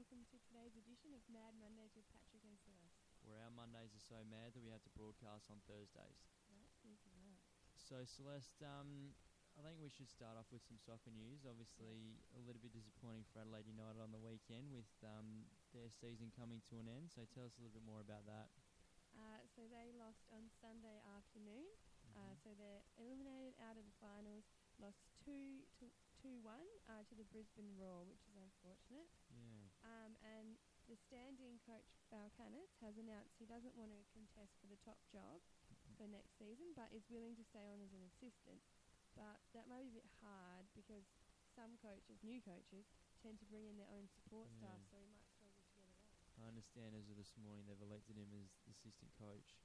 welcome to today's edition of Mad Mondays with Patrick and Celeste. Where our Mondays are so mad that we have to broadcast on Thursdays. Right, easy that. So, Celeste, I think we should start off with some soccer news. Obviously, a little bit disappointing for Adelaide United on the weekend with their season coming to an end. So, tell us a little bit more about that. So they lost on Sunday afternoon. So they're eliminated out of the finals. Lost 2-1 to the Brisbane Roar, which is unfortunate. Yeah. And the standing coach Balcanis has announced he doesn't want to contest for the top job for next season, but is willing to stay on as an assistant. But that might be a bit hard because some coaches, new coaches, tend to bring in their own support staff, so he might struggle to get it right. I understand as of this morning they've elected him as assistant coach,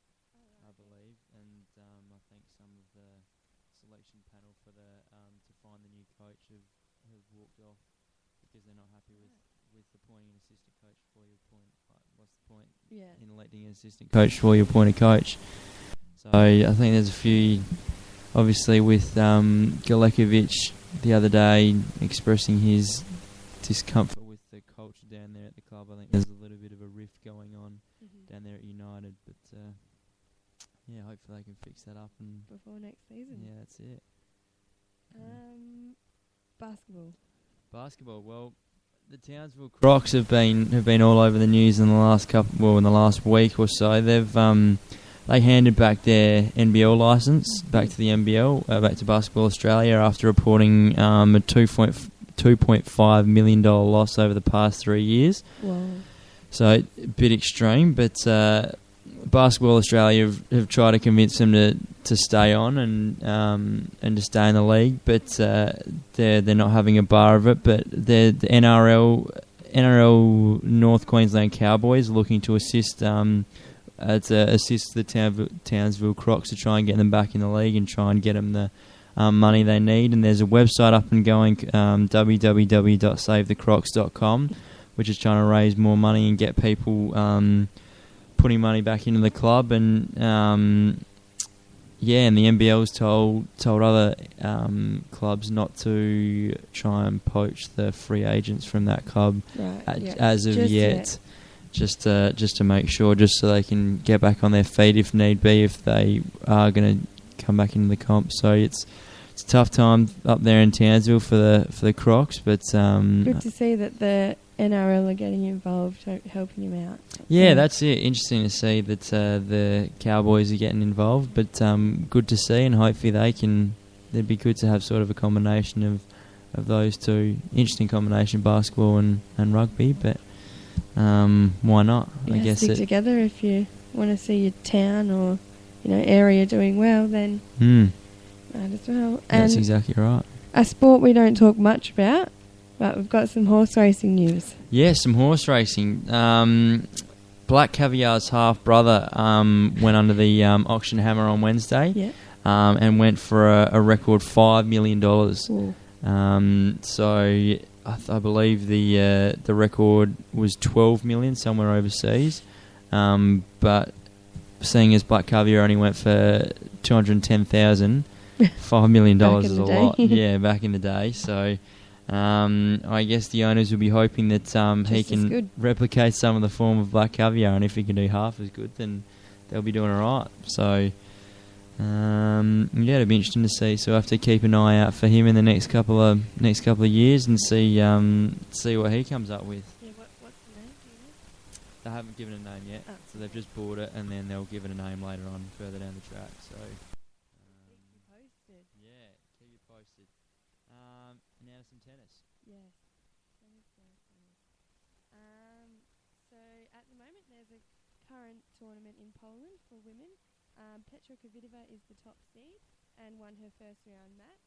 I believe, and I think some of the selection panel for the to find the new coach have walked off because they're not happy with appointing an assistant coach before you appoint. What's the point in electing an assistant coach before you appoint a coach? So I think there's a few, obviously with Galekovic the other day expressing his discomfort with the culture down there at the club. I think there's a little bit of a rift going on down there at United, but hopefully they can fix that up and before next season. Yeah, that's it. Basketball. Well, the Townsville Crocs have been all over the news in the last week or so. They handed back their NBL license back to the NBL, back to Basketball Australia after reporting a $2.5 million loss over the past 3 years. Wow. So a bit extreme, but Basketball Australia have tried to convince them to stay on and to stay in the league, but they're not having a bar of it. But the NRL North Queensland Cowboys are looking to assist the Townsville Crocs to try and get them back in the league and try and get them the money they need. And there's a website up and going, www.savethecrocs.com, which is trying to raise more money and get people putting money back into the club. And and the NBL's told other clubs not to try and poach the free agents from that club as of yet. Just to make sure, just so they can get back on their feet if need be, if they are going to come back into the comp. So it's a tough time up there in Townsville for the Crocs, but good to see that the NRL are getting involved, helping him out. Yeah, that's it. Interesting to see that the Cowboys are getting involved, but good to see, and hopefully it'd be good to have sort of a combination of those two. Interesting combination, basketball and rugby, but why not? Yeah, I guess stick together if you want to see your town or area doing well. Then might as well. And that's exactly right. A sport we don't talk much about, but we've got some horse racing news. Yeah, some horse racing. Black Caviar's half brother went under the auction hammer on Wednesday, and went for a record $5 million. So I believe the record was 12 million somewhere overseas, but seeing as Black Caviar only went for 210,000, $5 million is a lot. Yeah, back in the day. So I guess the owners will be hoping that he can replicate some of the form of Black Caviar, and if he can do half as good, then they'll be doing all right. So it'll be interesting to see. So I have to keep an eye out for him in the next couple of years and see what he comes up with. Yeah, what's the name? Do you know? They haven't given a name yet, so they've just bought it, and then they'll give it a name later on further down the track. So keep you posted. Yeah, keep you posted. Now some tennis. Yes, tennis. So at the moment there's a current tournament in Poland for women. Petra Kvitova is the top seed and won her first round match.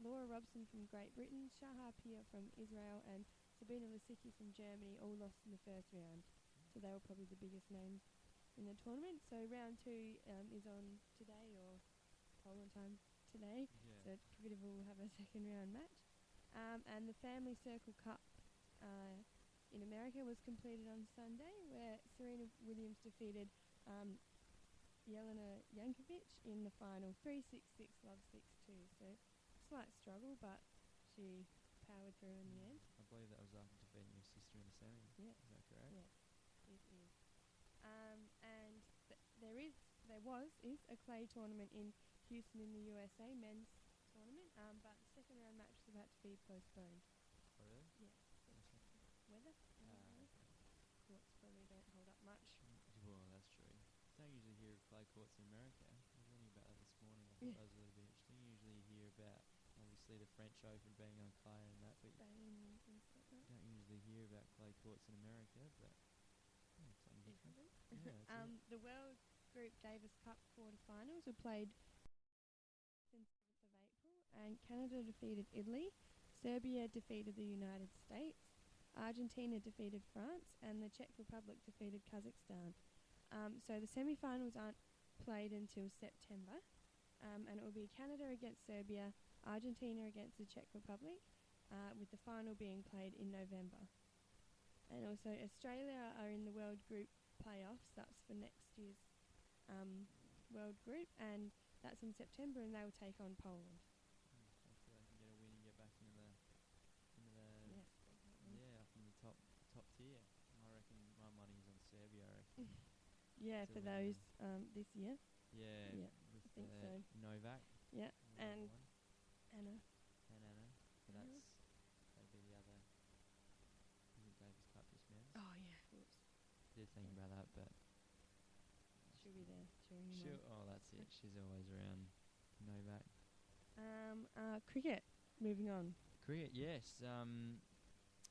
Laura Robson from Great Britain, Shahar Peer from Israel, and Sabina Lisicki from Germany all lost in the first round. So they were probably the biggest names in the tournament. So round 2 is on today, or Poland time today. Yeah. So Kvitova will have a second round match. And the Family Circle Cup in America was completed on Sunday, where Serena Williams defeated Jelena Jankovic in the final 3-6-6, love 6-2. So slight struggle, but she powered through in the end. I believe that was after defeating your sister in the semi. Yeah. Is that correct? Yeah, it is. And is a clay tournament in Houston in the USA, men's tournament. But the second round match is about to be postponed. Oh, really? Yeah. Weather? Okay. Courts probably don't hold up much. Well, that's true. Don't usually hear of clay courts in America. I was reading about that this morning. I thought that was a little bit interesting. Usually you hear about, obviously, the French Open being on clay and that, but Spain and things like that. don't usually hear about clay courts in America, but something different. Yeah, that's it. The World Group Davis Cup quarterfinals were played on 7th of April, and Canada defeated Italy, Serbia defeated the United States, Argentina defeated France, and the Czech Republic defeated Kazakhstan. So the semi-finals aren't played until September, and it will be Canada against Serbia, Argentina against the Czech Republic, with the final being played in November. And also Australia are in the World Group playoffs. That's for next year's World Group, and that's in September, and they will take on Poland. Hopefully they can get a win and get back into the up in the top tier. I reckon my money's on Serbia. I reckon. Yeah, for those this year. Yeah, I think so. Novak. Yeah, and Anna. So that'd be the other. Isn't Davis Cup just men's? Oh yeah. Whoops. Did think about that, but She'll be there cheering him on. That's it. She's always around. Novak. Cricket. Moving on. Cricket, yes.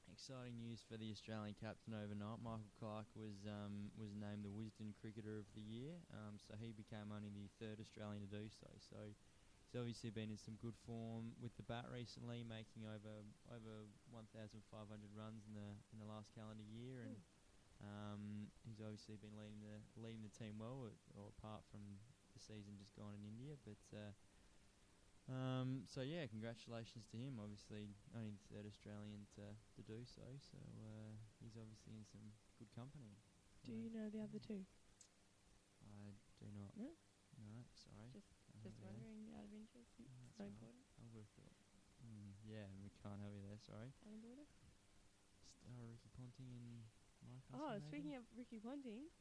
Exciting news for the Australian captain overnight. Michael Clarke was named the Wisden Cricketer of the Year. So he became only the third Australian to do so. So he's obviously been in some good form with the bat recently, making over 1,500 runs in the last calendar year, and he's obviously been leading the team well, or apart from the season just gone in India. But so yeah, congratulations to him. Obviously, only the third Australian to do so. So he's obviously in some good company. Do you know the other two? I do not. No. No, sorry. Just wondering, out of interest. No, So right. important. I would have thought. Yeah, we can't help you there. Sorry. Alan Border? Ricky Ponting and Mike. Speaking of Ricky Ponting,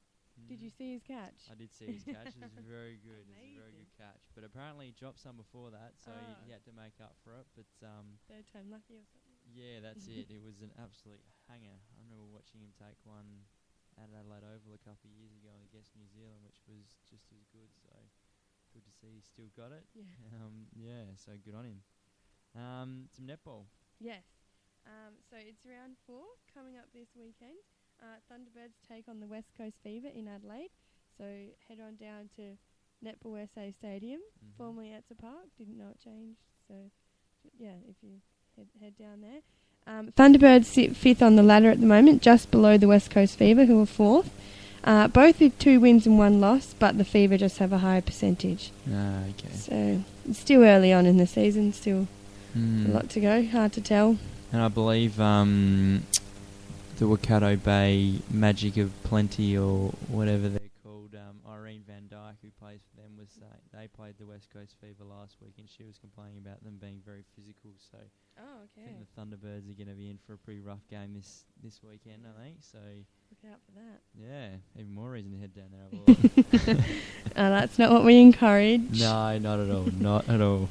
did you see his catch? I did see his catch. It was very good. It was a very good catch. But apparently he dropped some before that, so he had to make up for it. But third time lucky or something? Yeah, that's it. It was an absolute hanger. I remember watching him take one at Adelaide Oval a couple of years ago against New Zealand, which was just as good. So good to see he's still got it. Yeah. So good on him. Some netball. Yes. So it's round 4 coming up this weekend. Thunderbirds take on the West Coast Fever in Adelaide. So head on down to Netball SA Stadium, formerly Etzer Park. Didn't know it changed. So yeah, if you head down there. Thunderbirds sit 5th on the ladder at the moment, just below the West Coast Fever, who are 4th. Both with 2 wins and 1 loss, but the Fever just have a higher percentage. Okay. So it's still early on in the season, still a lot to go, hard to tell. And I believe the Waikato Bay Magic of Plenty, or whatever they're called, Irene Van Dyke, who plays for them, was they played the West Coast Fever last week, and she was complaining about them being very physical. So I think the Thunderbirds are going to be in for a pretty rough game this weekend, I think. So look out for that. Yeah, even more reason to head down there. That's not what we encourage. No, not at all. Not at all.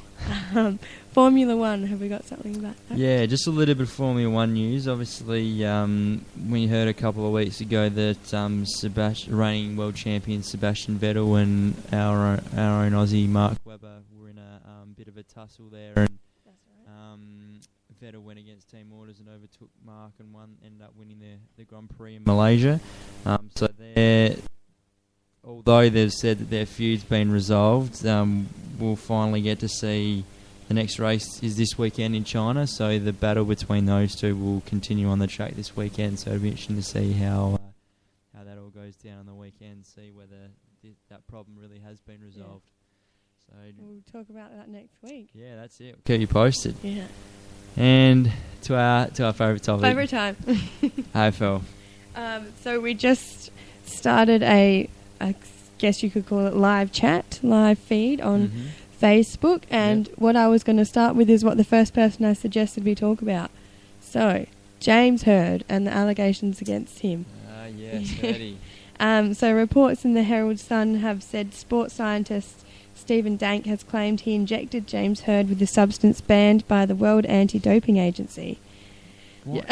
Formula One, have we got something about that? Yeah, just a little bit of Formula One news. Obviously, we heard a couple of weeks ago that reigning world champion Sebastian Vettel and our own Aussie Mark Webber were in a bit of a tussle there, and that's right. Vettel went against team orders and overtook Mark and ended up winning the Grand Prix in Malaysia. So although they've said that their feud's been resolved, we'll finally get to see. The next race is this weekend in China, so the battle between those two will continue on the track this weekend. So it'll be interesting to see how that all goes down on the weekend, see whether that problem really has been resolved. So we'll talk about that next week. Yeah, that's it. We'll keep you posted. Yeah. And to our favourite topic. Favourite time. AFL. So we just started I guess you could call it live feed on Facebook, and what I was going to start with is what the first person I suggested we talk about. So, James Hird and the allegations against him. Yes, Hirdy. So reports in the Herald Sun have said sports scientist Stephen Dank has claimed he injected James Hird with a substance banned by the World Anti-Doping Agency. What?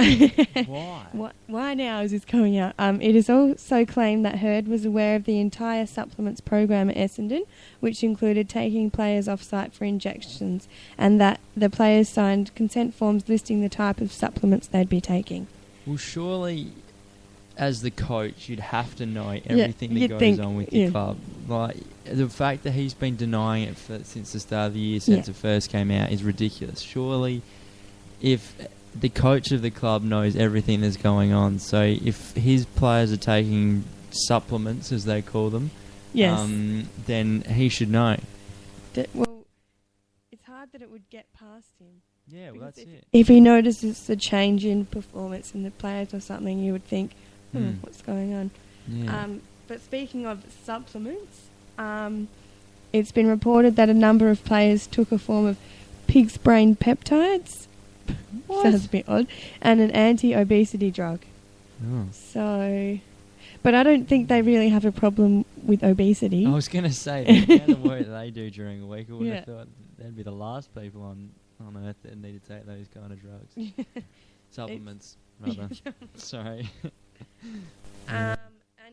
Why? Why now is this coming out? It is also claimed that Hird was aware of the entire supplements program at Essendon, which included taking players off-site for injections, and that the players signed consent forms listing the type of supplements they'd be taking. Well, surely, as the coach, you'd have to know everything that goes on with your club. Like, the fact that he's been denying it since the start of the year, since it first came out, is ridiculous. Surely, if the coach of the club knows everything that's going on, so if his players are taking supplements, as they call them, then he should know. Well, it's hard that it would get past him. Yeah, well, that's it. If he notices a change in performance in the players or something, you would think, what's going on? Yeah. But speaking of supplements, it's been reported that a number of players took a form of pig's brain peptides. What? Sounds a bit odd. And an anti-obesity drug. Oh. So, but I don't think they really have a problem with obesity. I was going to say, the amount of work they do during a week, I would have thought they'd be the last people on earth that need to take those kind of drugs. Supplements, rather. Sorry. And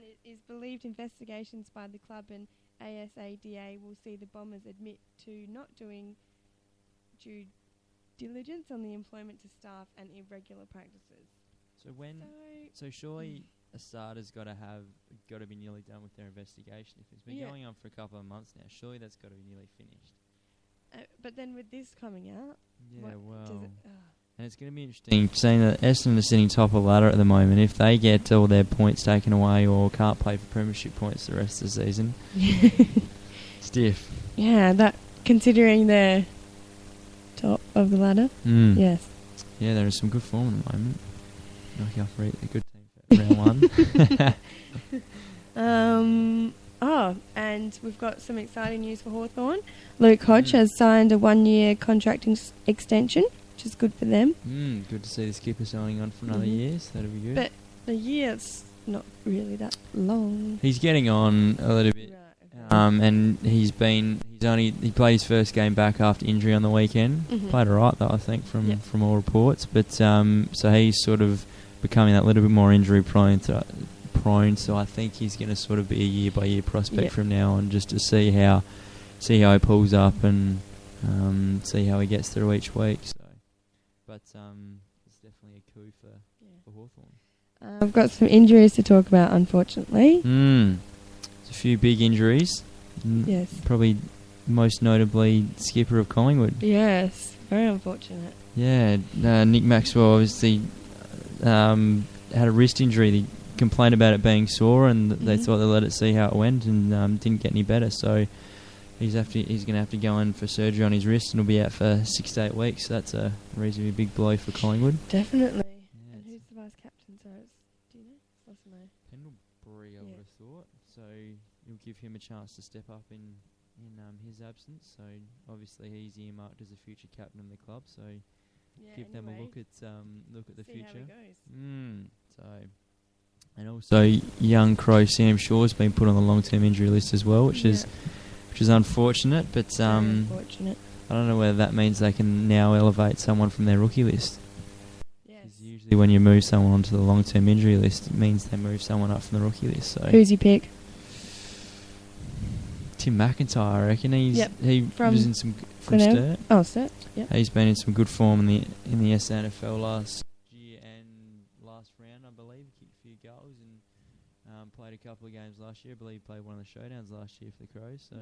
it is believed investigations by the club and ASADA will see the Bombers admit to not doing due diligence on the employment to staff and irregular practices. So surely ASADA's got to be nearly done with their investigation. If it's been going on for a couple of months now, surely that's got to be nearly finished. But then with this coming out, and it's going to be interesting seeing that Essendon are sitting top of the ladder at the moment. If they get all their points taken away or can't play for premiership points the rest of the season, stiff. Yeah, that considering they're top of the ladder. Yes. Yeah, there is some good form at the moment. Lucky for a good team for round one. And we've got some exciting news for Hawthorn. Luke Hodge has signed a 1-year contract extension, which is good for them. Good to see the skipper signing on for another year, so that'll be good. But the year's not really that long. He's getting on a little bit. Right, okay. And he played his first game back after injury on the weekend. Played alright though, I think, from all reports. But so he's sort of becoming that little bit more injury prone. So I think he's going to sort of be a year by year prospect from now on, just to see how he pulls up and see how he gets through each week. So, but it's definitely a coup for Hawthorn. I've got some injuries to talk about, unfortunately. There's a few big injuries. Yes. Probably most notably skipper of Collingwood. Yes, very unfortunate. Yeah, Nick Maxwell obviously had a wrist injury. They complained about it being sore, and they thought they'd let it see how it went, and didn't get any better. So he's going to have to go in for surgery on his wrist, and he'll be out for 6 to 8 weeks. So that's a reasonably big blow for Collingwood. Definitely. Yeah, and who's the vice captain? So do you know? Pendlebury, I would have thought. So you'll give him a chance to step up in his absence. So obviously he's earmarked as a future captain of the club. So give them a look at the future. How it goes. So. And also, young Crow Sam Shaw's been put on the long-term injury list as well, which is unfortunate. But unfortunate. I don't know whether that means they can now elevate someone from their rookie list. Yes. Because usually when you move someone onto the long-term injury list, it means they move someone up from the rookie list. So who's your pick? Tim McIntyre, I reckon. He was in some from Sturt. Oh, Sturt. Yeah. He's been in some good form in the SNFL last year and last round, I believe. Kicked a few goals and played a couple of games last year. I believe he played one of the showdowns last year for the Crows. So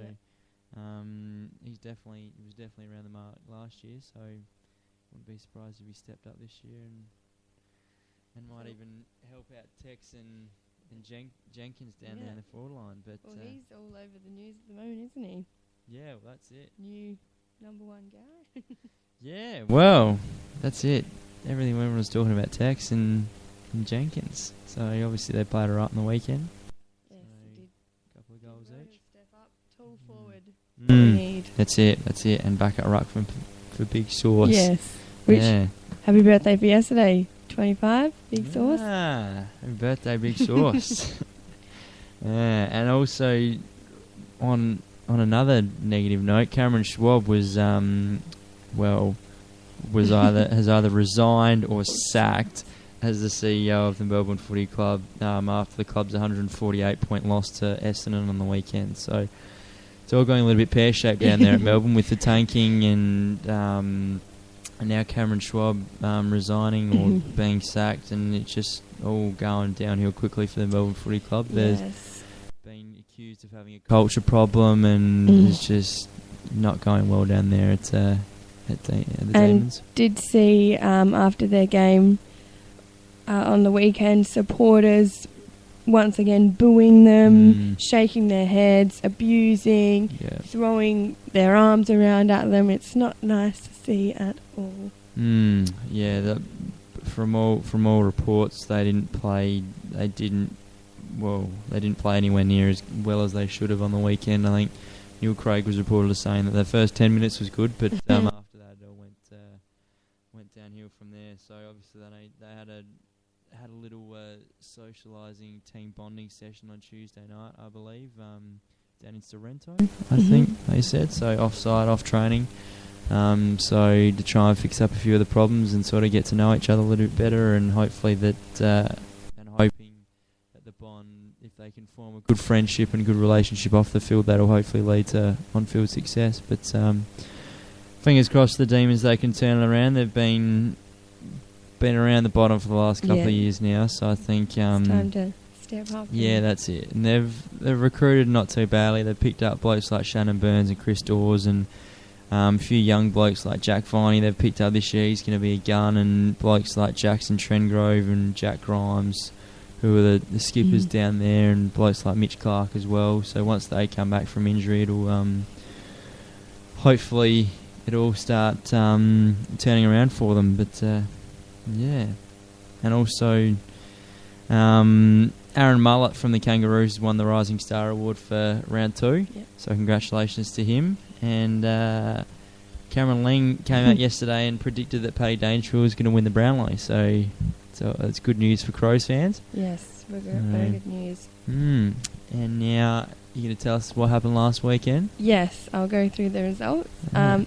he was definitely around the mark last year. So wouldn't be surprised if he stepped up this year and might even help out Tex and Jenkins down there in the forward line. But he's all over the news at the moment, isn't he? Yeah, well, that's it. New number one guy. Yeah, well, that's it. Everyone was talking about Tex and Jenkins. So obviously they played alright on the weekend. Yes, they did. A couple of goals each. Step up, tall forward. Need. That's it. And back at ruck for Big Sauce. Yes. Which, happy birthday for yesterday. 25, Big Sauce. Happy birthday, Big Sauce. And also, on another negative note, Cameron Schwab was has either resigned or sacked as the CEO of the Melbourne Footy Club after the club's 148-point loss to Essendon on the weekend. So it's all going a little bit pear-shaped down there at Melbourne with the tanking and now Cameron Schwab resigning or being sacked, and it's just all going downhill quickly for the Melbourne Footy Club. There's been accused of having a culture problem, and it's just not going well down there at the Demons. Did see after their game on the weekend, supporters once again booing them, shaking their heads, abusing, throwing their arms around at them. It's not nice to see at all. From all reports, they didn't play anywhere near as well as they should have on the weekend. I think Neil Craig was reported as saying that their first 10 minutes was good, but after that it all went downhill from there. So obviously they had a little socialising team bonding session on Tuesday night, I believe, down in Sorrento, I think they said. So off-site, off training. So to try and fix up a few of the problems and sort of get to know each other a little bit better, and hopefully that and hoping that the bond, if they can form a good friendship and good relationship off the field, that'll hopefully lead to on-field success. But fingers crossed the Demons, they can turn it around. They've been around the bottom for the last couple of years now, so I think it's time to step up. Yeah, that's it. And they've recruited not too badly. They've picked up blokes like Shannon Burns and Chris Dawes, and a few young blokes like Jack Viney they've picked up this year. He's going to be a gun, and blokes like Jackson Trengrove and Jack Grimes, who are the skippers down there, and blokes like Mitch Clark as well. So once they come back from injury, it'll hopefully it'll start turning around for them. But and also Aaron Mullett from the Kangaroos won the Rising Star Award for round 2. So congratulations to him. And Cameron Ling came out yesterday and predicted that Paddy Dangerfield was going to win the Brownlow. So it's good news for Crows fans. Yes, very good news. And now you're going to tell us what happened last weekend? Yes, I'll go through the results.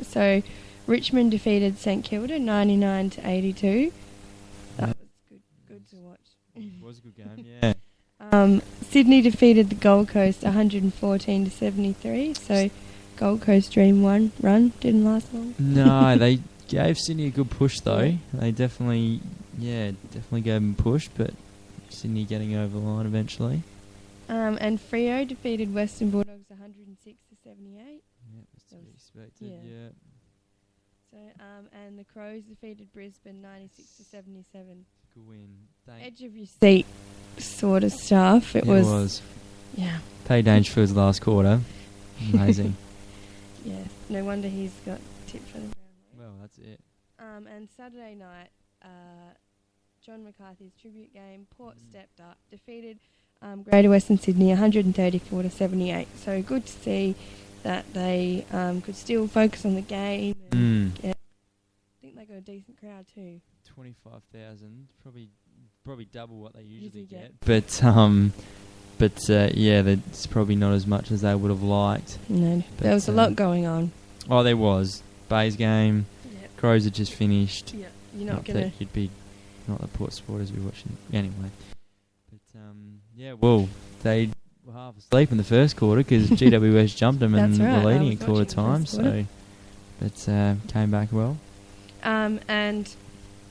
So Richmond defeated St Kilda 99-82. That was good to watch. It was a good game, yeah. Sydney defeated the Gold Coast 114-73. So Gold Coast Dream run didn't last long. No, they gave Sydney a good push though. They definitely gave them a push, but Sydney getting over the line eventually. And Freo defeated Western Bulldogs 106-78. Yeah, that's to be expected. Yeah. So and the Crows defeated Brisbane 96-77. Good win. Edge of your seat sort of stuff. It was. Yeah. Paddy Dangerfield's last quarter. Amazing. Yes. No wonder he's got tipped for the Brownlow. Well, that's it. And Saturday night, John McCarthy's tribute game, Port stepped up, defeated Greater Western Sydney 134-78. So good to see that they could still focus on the game. And I think they got a decent crowd too. 25,000, probably double what they usually get. But it's probably not as much as they would have liked. No, but there was a lot going on. Oh, there was. Bay's game. Crows had just finished. Yeah, you're not going to... You'd be not the Port supporters be watching. Anyway. But, they were half asleep in the first quarter because GWS jumped them and were leading at quarter time. But came back well. And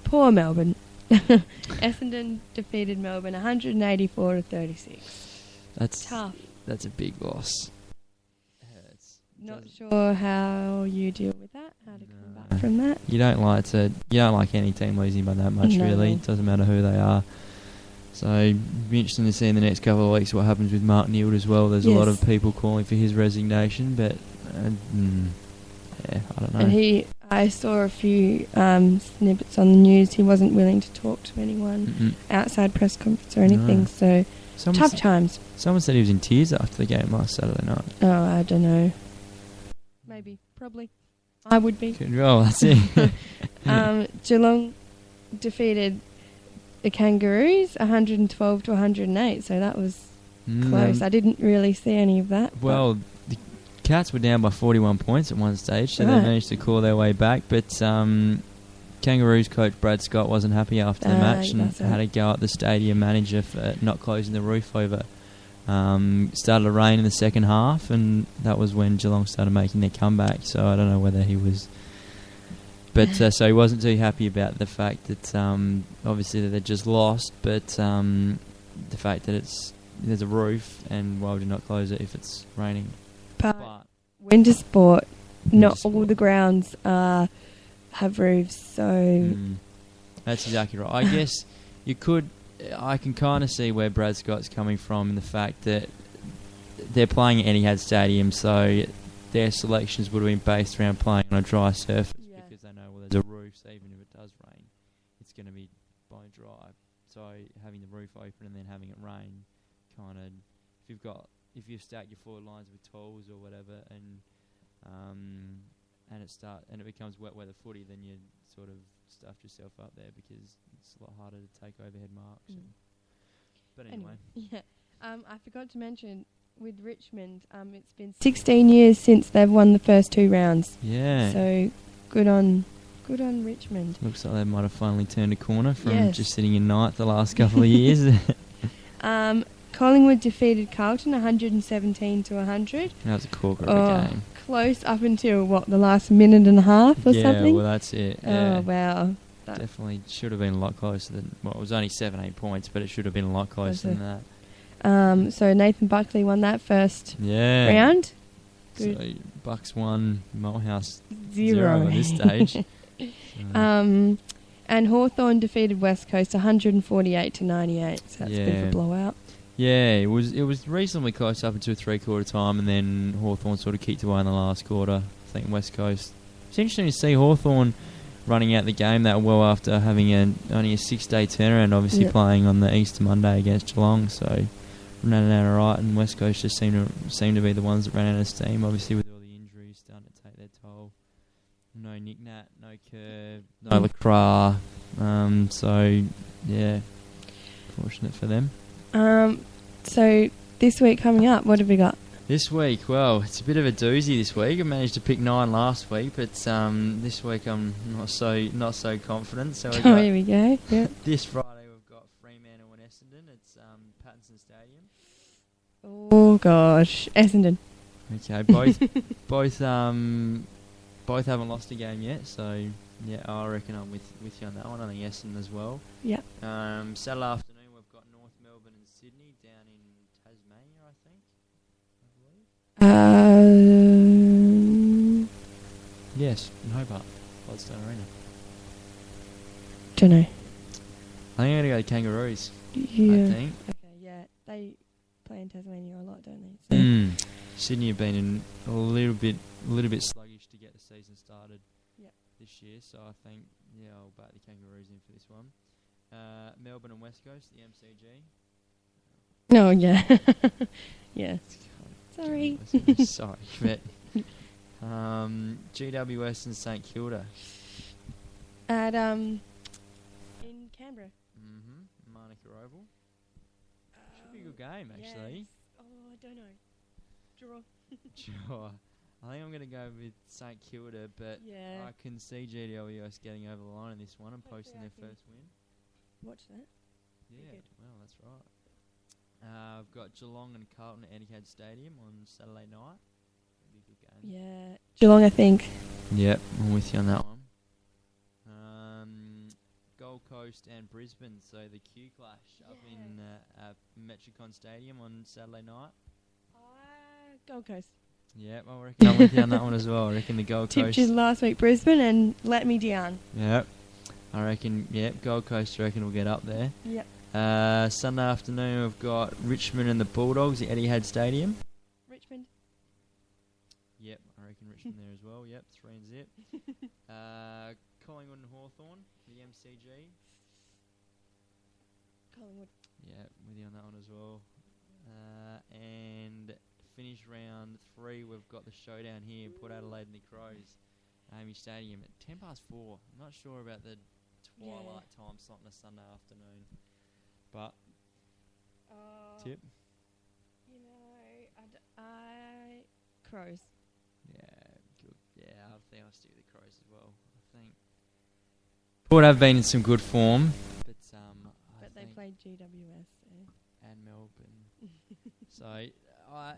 poor Melbourne. Essendon defeated Melbourne 184-36. That's tough. That's a big loss. Not sure how you deal with that. How to come back from that? You don't like any team losing by that much, really. It doesn't matter who they are. So it'll be interesting to see in the next couple of weeks what happens with Mark Neild as well. There's a lot of people calling for his resignation, but I don't know. And I saw a few snippets on the news. He wasn't willing to talk to anyone outside press conference or anything. So tough times. Someone said he was in tears after the game last Saturday night. Oh, I don't know. Maybe, probably. I would be. Well, that's it. Geelong defeated the Kangaroos, 112 to 108. So that was close. I didn't really see any of that. Well, the Cats were down by 41 points at one stage, so they Right. managed to claw their way back. But Kangaroos coach Brad Scott wasn't happy after the match and that's right. had a go at the stadium manager for not closing the roof over. Started to rain in the second half, and that was when Geelong started making their comeback. So I don't know whether he was... But so he wasn't too happy about the fact that obviously that they just lost, but the fact that there's a roof, and why would you not close it if it's raining? But winter sport, not all the grounds have roofs, so... That's exactly right. I guess I can kind of see where Brad Scott's coming from in the fact that they're playing at Etihad Stadium, so their selections would have been based around playing on a dry surface because they know, well, there's a roof, so even if it does rain, it's going to be bone dry. So having the roof open and then having it rain, kind of, if you've stacked your forward lines with tools or whatever, and it becomes wet weather footy, then you sort of stuffed yourself up there because it's a lot harder to take overhead marks. But anyway. Yeah. I forgot to mention with Richmond, it's been 16 years since they've won the first 2 rounds. Yeah. So good on Richmond. Looks like they might have finally turned a corner from just sitting in ninth the last couple of years. Collingwood defeated Carlton 117 to 100. That was a corker of a game. Close up until the last minute and a half or something. Yeah, well that's it. Yeah. Oh wow. Definitely should have been a lot closer than... Well, it was only 7-8 points, but it should have been a lot closer than that. So Nathan Buckley won that first round. Good. So Bucks 1, Molehouse 0 at this stage. And Hawthorn defeated West Coast 148 to 98. So that's a bit of a blowout. Yeah, it was reasonably close up until 3/4 time, and then Hawthorn sort of kicked away in the last quarter. I think West Coast. It's interesting to see Hawthorn running out the game that well after having only a 6-day turnaround, obviously playing on the Easter Monday against Geelong. So running out alright, and West Coast just seem to be the ones that ran out of steam. Obviously with all the injuries starting to take their toll. No Nick Nat, no Kerr, no Lacroix. So yeah, fortunate for them. So this week coming up, what have we got? This week, well, it's a bit of a doozy this week. I managed to pick 9 last week, but this week I'm not so confident. So here we go. Yep. This Friday we've got Fremantle and Essendon. It's Pattinson Stadium. Oh gosh, Essendon. Okay, both haven't lost a game yet, so yeah, I reckon I'm with you on that one. I think Essendon as well. Yep. Saturday afternoon we've got North Melbourne and Sydney down in Tasmania, I think. Yes, in Hobart, Gladstone Arena. Don't know. I think I'm gonna go to Kangaroos. Yeah. I think. Okay. Yeah, they play in Tasmania a lot, don't they? So. Sydney have been a little bit sluggish to get the season started. This year, so I think I'll back the Kangaroos in for this one. Melbourne and West Coast, the MCG. No, yeah, yeah. Sorry. Sorry, but GWS and St Kilda. At in Canberra. Manuka Oval. Should be a good game, actually. Yes. Oh, I don't know. Draw. Sure. I think I'm going to go with St Kilda, but I can see GWS getting over the line in this one and posting their first win. Watch that. Yeah, well, that's right. I've got Geelong and Carlton at Etihad Stadium on Saturday night. That'll be a good game. Yeah, Geelong, I think. Yep, I'm with you on that one. Gold Coast and Brisbane, so the Q clash up in Metricon Stadium on Saturday night. Gold Coast. Yep, I reckon I'm with you on that one as well. I reckon the Gold Coast. Tipped you last week, Brisbane, and let me down. Yep. I reckon, Gold Coast, I reckon will get up there. Yep. Sunday afternoon, we've got Richmond and the Bulldogs at Etihad Stadium. Richmond. Yep, I reckon Richmond there as well. Yep, 3-0. Collingwood and Hawthorn, the MCG. Collingwood. Yeah, with you on that one as well. And finish round 3, we've got the showdown here, Port Adelaide and the Crows, Amy Stadium at 4:10. I'm not sure about the twilight time slot on a Sunday afternoon. But tip? You know, I Crows. Yeah, good. Yeah, I think I'll stick with the Crows as well. I think Port have been in some good form, but They played GWS and Melbourne. So I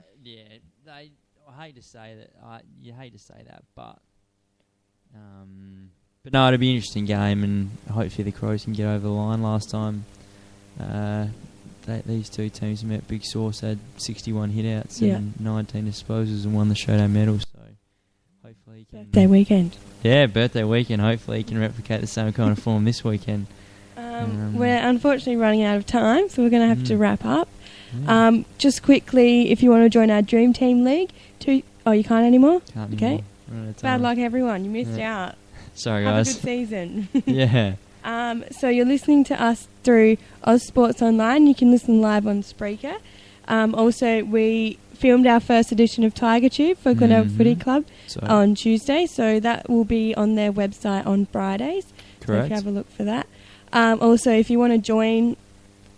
hate to say that. You hate to say that, but no, it'll be an interesting game, and hopefully the Crows can get over the line. Last time, these two teams met. Big Sauce had 61 hitouts and 19 disposals and won the showdown medal. So hopefully he can. Birthday weekend. Yeah, birthday weekend. Hopefully he can replicate the same kind of form this weekend. We're unfortunately running out of time, so we're going to have to wrap up. Yeah. Just quickly, if you want to join our Dream Team League, you can't anymore? Can't okay. anymore. Bad luck, everyone. You missed out. Sorry, Have guys. a good season. Yeah. So you're listening to us through Oz Sports Online. You can listen live on Spreaker. Also, we filmed our first edition of Tiger Tube for Glenelg Footy Club on Tuesday, so that will be on their website on Fridays. Correct. So if you have a look for that. Also, if you want to join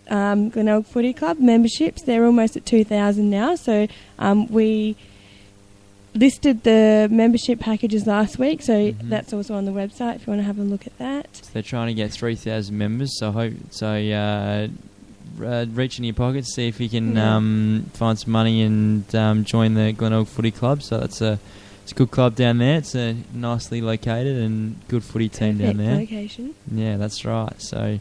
Glenelg Footy Club memberships, they're almost at 2,000 now. So we listed the membership packages last week, so that's also on the website if you want to have a look at that. So they're trying to get 3,000 members, so reach in your pockets, see if you can find some money and join the Glenelg Footy Club. So it's a good club down there. It's a nicely located and good footy team down there. Location. Yeah, that's right. So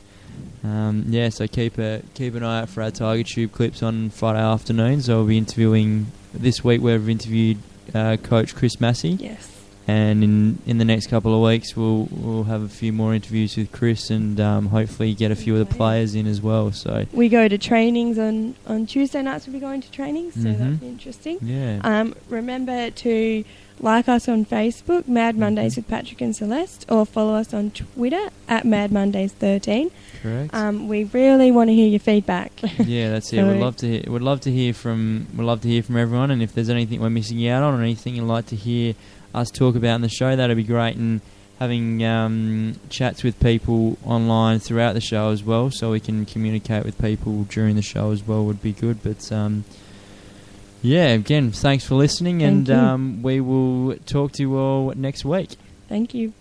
so keep an eye out for our Tiger Tube clips on Friday afternoons. So we'll be interviewing this week. We've interviewed Coach Chris Massey. Yes. And in the next couple of weeks, we'll have a few more interviews with Chris and hopefully get a few of the players in as well. So we go to trainings on Tuesday nights. We'll be going to trainings, so that'll be interesting. Yeah. Remember to like us on Facebook, Mad Mondays with Patrick and Celeste, or follow us on Twitter at Mad Mondays 13. Correct. We really want to hear your feedback. Yeah, that's it. We'd love to hear from everyone, and if there's anything we're missing out on or anything you'd like to hear us talk about in the show, that'd be great. And having chats with people online throughout the show as well, so we can communicate with people during the show as well, would be good. But again, thanks for listening, and we will talk to you all next week. Thank you.